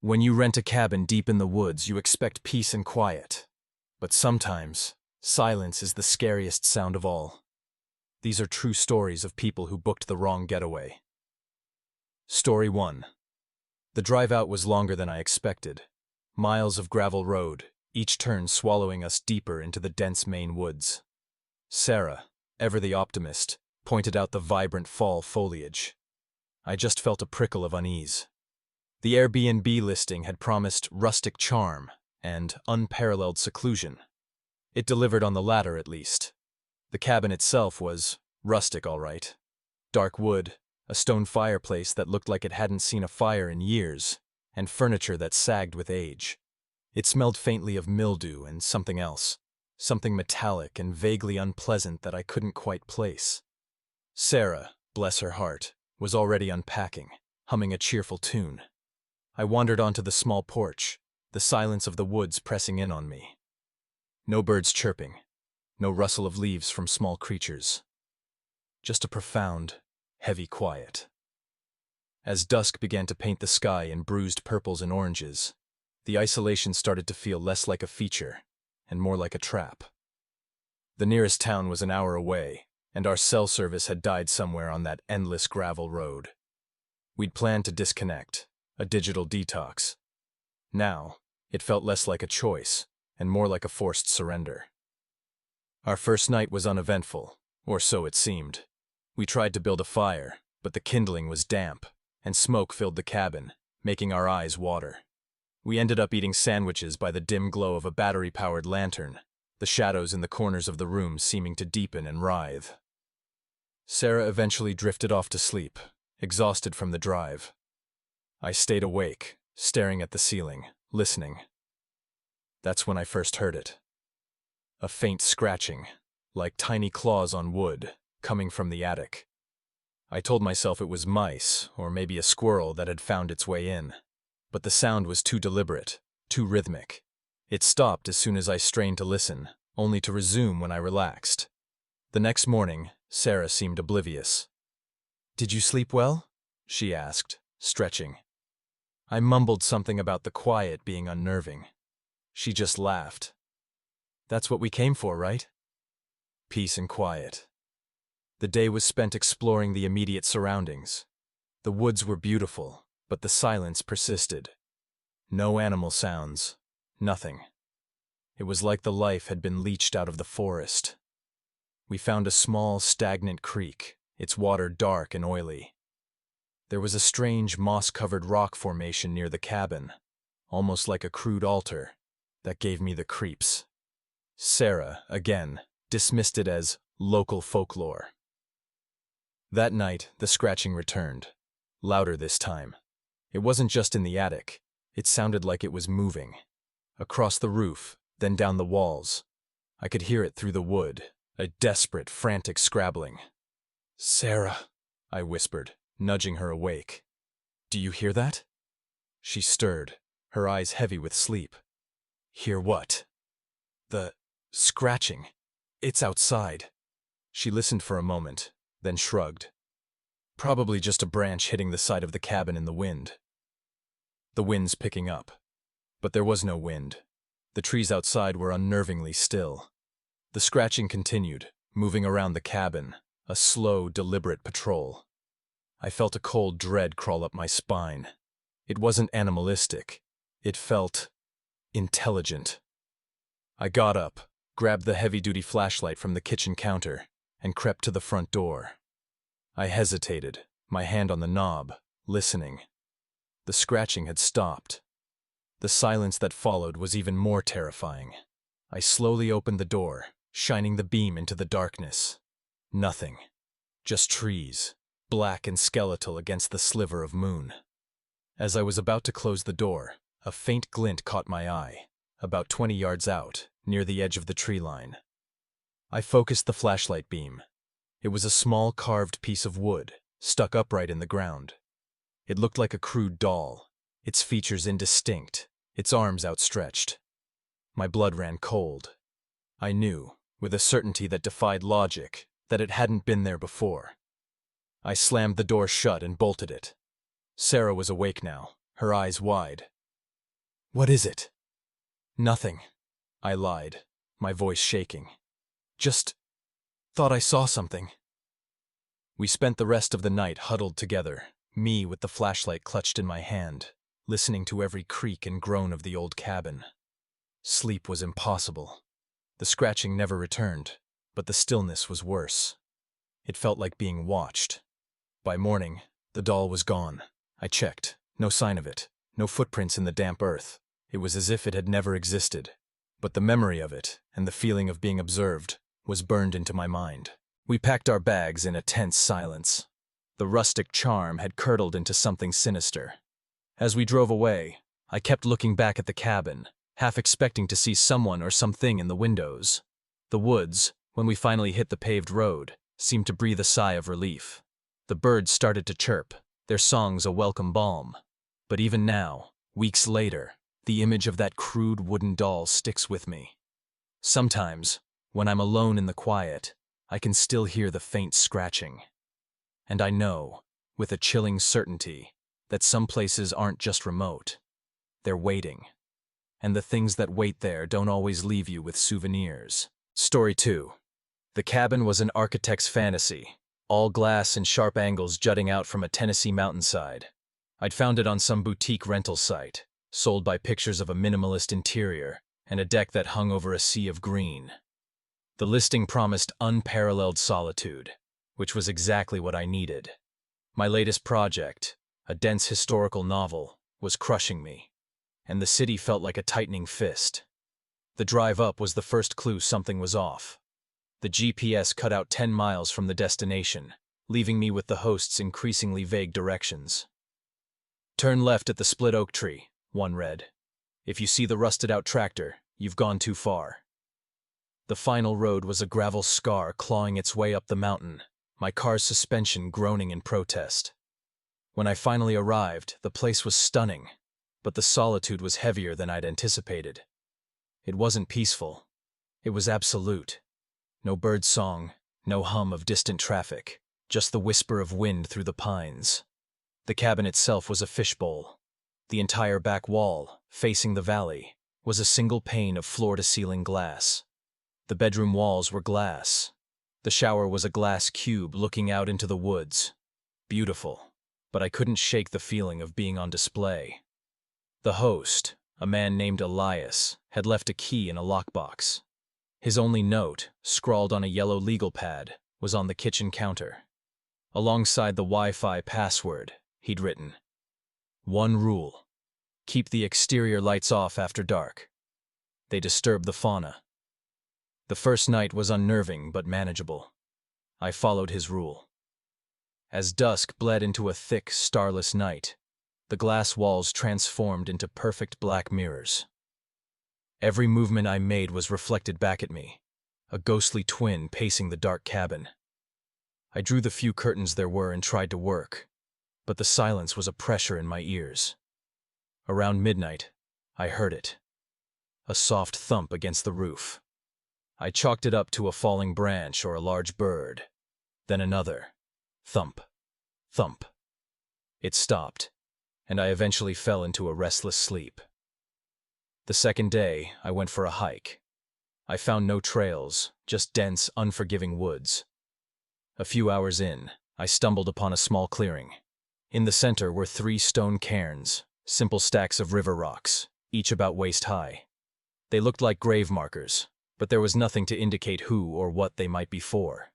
When you rent a cabin deep in the woods, you expect peace and quiet. But sometimes, silence is the scariest sound of all. These are true stories of people who booked the wrong getaway. Story 1. The drive out was longer than I expected. Miles of gravel road, each turn swallowing us deeper into the dense Maine woods. Sarah, ever the optimist, pointed out the vibrant fall foliage. I just felt a prickle of unease. The Airbnb listing had promised rustic charm and unparalleled seclusion. It delivered on the latter, at least. The cabin itself was rustic, all right. Dark wood, a stone fireplace that looked like it hadn't seen a fire in years, and furniture that sagged with age. It smelled faintly of mildew and something else, something metallic and vaguely unpleasant that I couldn't quite place. Sarah, bless her heart, was already unpacking, humming a cheerful tune. I wandered onto the small porch, the silence of the woods pressing in on me. No birds chirping, no rustle of leaves from small creatures. Just a profound, heavy quiet. As dusk began to paint the sky in bruised purples and oranges, the isolation started to feel less like a feature and more like a trap. The nearest town was an hour away, and our cell service had died somewhere on that endless gravel road. We'd planned to disconnect, a digital detox. Now, it felt less like a choice and more like a forced surrender. Our first night was uneventful, or so it seemed. We tried to build a fire, but the kindling was damp, and smoke filled the cabin, making our eyes water. We ended up eating sandwiches by the dim glow of a battery-powered lantern, the shadows in the corners of the room seeming to deepen and writhe. Sarah eventually drifted off to sleep, exhausted from the drive. I stayed awake, staring at the ceiling, listening. That's when I first heard it. A faint scratching, like tiny claws on wood, coming from the attic. I told myself it was mice, or maybe a squirrel that had found its way in. But the sound was too deliberate, too rhythmic. It stopped as soon as I strained to listen, only to resume when I relaxed. The next morning, Sarah seemed oblivious. "Did you sleep well?" she asked, stretching. I mumbled something about the quiet being unnerving. She just laughed. "That's what we came for, right?" Peace and quiet. The day was spent exploring the immediate surroundings. The woods were beautiful, but the silence persisted. No animal sounds, nothing. It was like the life had been leached out of the forest. We found a small, stagnant creek, its water dark and oily. There was a strange, moss-covered rock formation near the cabin, almost like a crude altar, that gave me the creeps. Sarah, again, dismissed it as local folklore. That night, the scratching returned, louder this time. It wasn't just in the attic. It sounded like it was moving. Across the roof, then down the walls. I could hear it through the wood, a desperate, frantic scrabbling. "Sarah," I whispered, nudging her awake. "Do you hear that?" She stirred, her eyes heavy with sleep. "Hear what?" "The scratching. It's outside." She listened for a moment, then shrugged. "Probably just a branch hitting the side of the cabin in the wind." The wind's picking up. But there was no wind. The trees outside were unnervingly still. The scratching continued, moving around the cabin, a slow, deliberate patrol. I felt a cold dread crawl up my spine. It wasn't animalistic. It felt intelligent. I got up, grabbed the heavy-duty flashlight from the kitchen counter, and crept to the front door. I hesitated, my hand on the knob, listening. The scratching had stopped. The silence that followed was even more terrifying. I slowly opened the door, shining the beam into the darkness. Nothing. Just trees, black and skeletal against the sliver of moon. As I was about to close the door, a faint glint caught my eye, about 20 yards out, near the edge of the tree line. I focused the flashlight beam. It was a small carved piece of wood, stuck upright in the ground. It looked like a crude doll, its features indistinct, its arms outstretched. My blood ran cold. I knew, with a certainty that defied logic, that it hadn't been there before. I slammed the door shut and bolted it. Sarah was awake now, her eyes wide. What is it? Nothing, I lied, my voice shaking. Just thought I saw something. We spent the rest of the night huddled together, me with the flashlight clutched in my hand, listening to every creak and groan of the old cabin. Sleep was impossible. The scratching never returned, but the stillness was worse. It felt like being watched. By morning, the doll was gone. I checked. No sign of it. No footprints in the damp earth. It was as if it had never existed. But the memory of it, and the feeling of being observed, was burned into my mind. We packed our bags in a tense silence. The rustic charm had curdled into something sinister. As we drove away, I kept looking back at the cabin, half expecting to see someone or something in the windows. The woods, when we finally hit the paved road, seemed to breathe a sigh of relief. The birds started to chirp, their songs a welcome balm. But even now, weeks later, the image of that crude wooden doll sticks with me. Sometimes, when I'm alone in the quiet, I can still hear the faint scratching. And I know, with a chilling certainty, that some places aren't just remote. They're waiting. And the things that wait there don't always leave you with souvenirs. Story 2. The cabin was an architect's fantasy, all glass and sharp angles jutting out from a Tennessee mountainside. I'd found it on some boutique rental site, sold by pictures of a minimalist interior and a deck that hung over a sea of green. The listing promised unparalleled solitude, which was exactly what I needed. My latest project, a dense historical novel, was crushing me, and the city felt like a tightening fist. The drive up was the first clue something was off. The GPS cut out 10 miles from the destination, leaving me with the host's increasingly vague directions. "Turn left at the split oak tree," one read. "If you see the rusted-out tractor, you've gone too far." The final road was a gravel scar clawing its way up the mountain, my car's suspension groaning in protest. When I finally arrived, the place was stunning, but the solitude was heavier than I'd anticipated. It wasn't peaceful. It was absolute. No bird song, no hum of distant traffic, just the whisper of wind through the pines. The cabin itself was a fishbowl. The entire back wall, facing the valley, was a single pane of floor-to-ceiling glass. The bedroom walls were glass. The shower was a glass cube looking out into the woods. Beautiful, but I couldn't shake the feeling of being on display. The host, a man named Elias, had left a key in a lockbox. His only note, scrawled on a yellow legal pad, was on the kitchen counter. Alongside the Wi-Fi password, he'd written, "One rule. Keep the exterior lights off after dark. They disturb the fauna." The first night was unnerving but manageable. I followed his rule. As dusk bled into a thick, starless night, the glass walls transformed into perfect black mirrors. Every movement I made was reflected back at me, a ghostly twin pacing the dark cabin. I drew the few curtains there were and tried to work, but the silence was a pressure in my ears. Around midnight, I heard it. A soft thump against the roof. I chalked it up to a falling branch or a large bird. Then another. Thump. Thump. It stopped, and I eventually fell into a restless sleep. The second day, I went for a hike. I found no trails, just dense, unforgiving woods. A few hours in, I stumbled upon a small clearing. In the center were 3 stone cairns, simple stacks of river rocks, each about waist high. They looked like grave markers, but there was nothing to indicate who or what they might be for.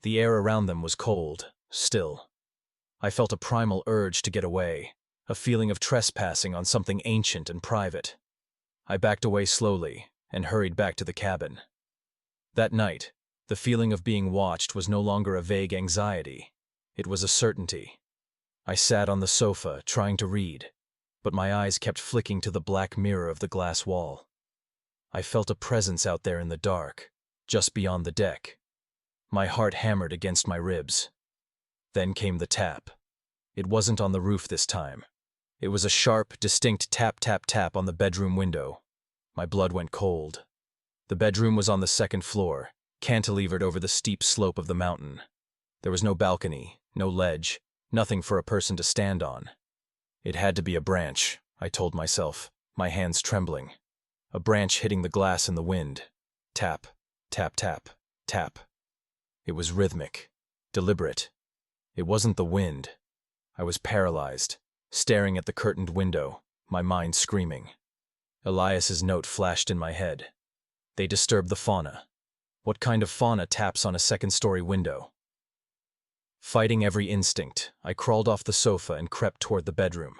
The air around them was cold, still. I felt a primal urge to get away, a feeling of trespassing on something ancient and private. I backed away slowly and hurried back to the cabin. That night, the feeling of being watched was no longer a vague anxiety. It was a certainty. I sat on the sofa, trying to read, but my eyes kept flicking to the black mirror of the glass wall. I felt a presence out there in the dark, just beyond the deck. My heart hammered against my ribs. Then came the tap. It wasn't on the roof this time. It was a sharp, distinct tap, tap, tap on the bedroom window. My blood went cold. The bedroom was on the 2nd floor, cantilevered over the steep slope of the mountain. There was no balcony, no ledge, nothing for a person to stand on. It had to be a branch, I told myself. my hands trembling. A branch hitting the glass in the wind. Tap, tap, tap, tap. It was rhythmic, deliberate. It wasn't the wind. I was paralyzed, staring at the curtained window, my mind screaming. Elias's note flashed in my head. They disturb the fauna. What kind of fauna taps on a second-story window? Fighting every instinct, I crawled off the sofa and crept toward the bedroom.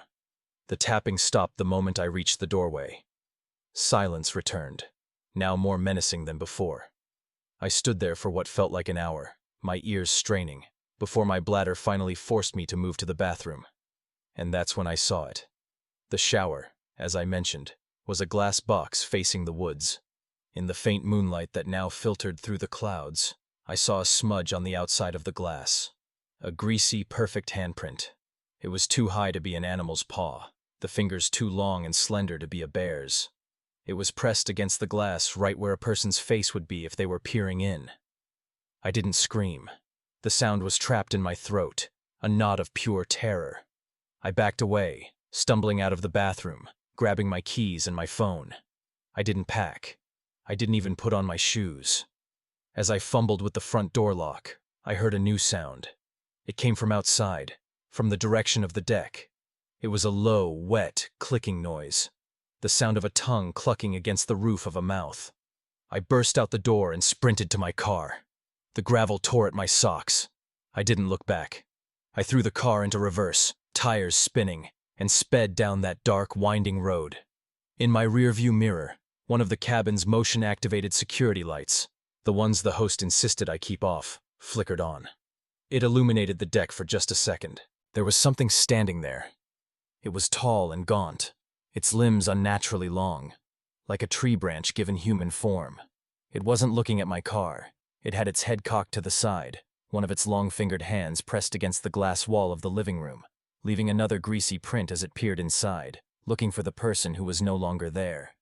The tapping stopped the moment I reached the doorway. Silence returned, now more menacing than before. I stood there for what felt like an hour, my ears straining, before my bladder finally forced me to move to the bathroom. And that's when I saw it. The shower, as I mentioned, was a glass box facing the woods. In the faint moonlight that now filtered through the clouds, I saw a smudge on the outside of the glass. A greasy, perfect handprint. It was too high to be an animal's paw, the fingers too long and slender to be a bear's. It was pressed against the glass right where a person's face would be if they were peering in. I didn't scream. The sound was trapped in my throat, a knot of pure terror. I backed away, stumbling out of the bathroom, grabbing my keys and my phone. I didn't pack. I didn't even put on my shoes. As I fumbled with the front door lock, I heard a new sound. It came from outside, from the direction of the deck. It was a low, wet, clicking noise, the sound of a tongue clucking against the roof of a mouth. I burst out the door and sprinted to my car. The gravel tore at my socks. I didn't look back. I threw the car into reverse, tires spinning, and sped down that dark, winding road. In my rearview mirror, one of the cabin's motion-activated security lights, the ones the host insisted I keep off, flickered on. It illuminated the deck for just a second. There was something standing there. It was tall and gaunt, its limbs unnaturally long, like a tree branch given human form. It wasn't looking at my car. It had its head cocked to the side, one of its long-fingered hands pressed against the glass wall of the living room, leaving another greasy print as it peered inside, looking for the person who was no longer there.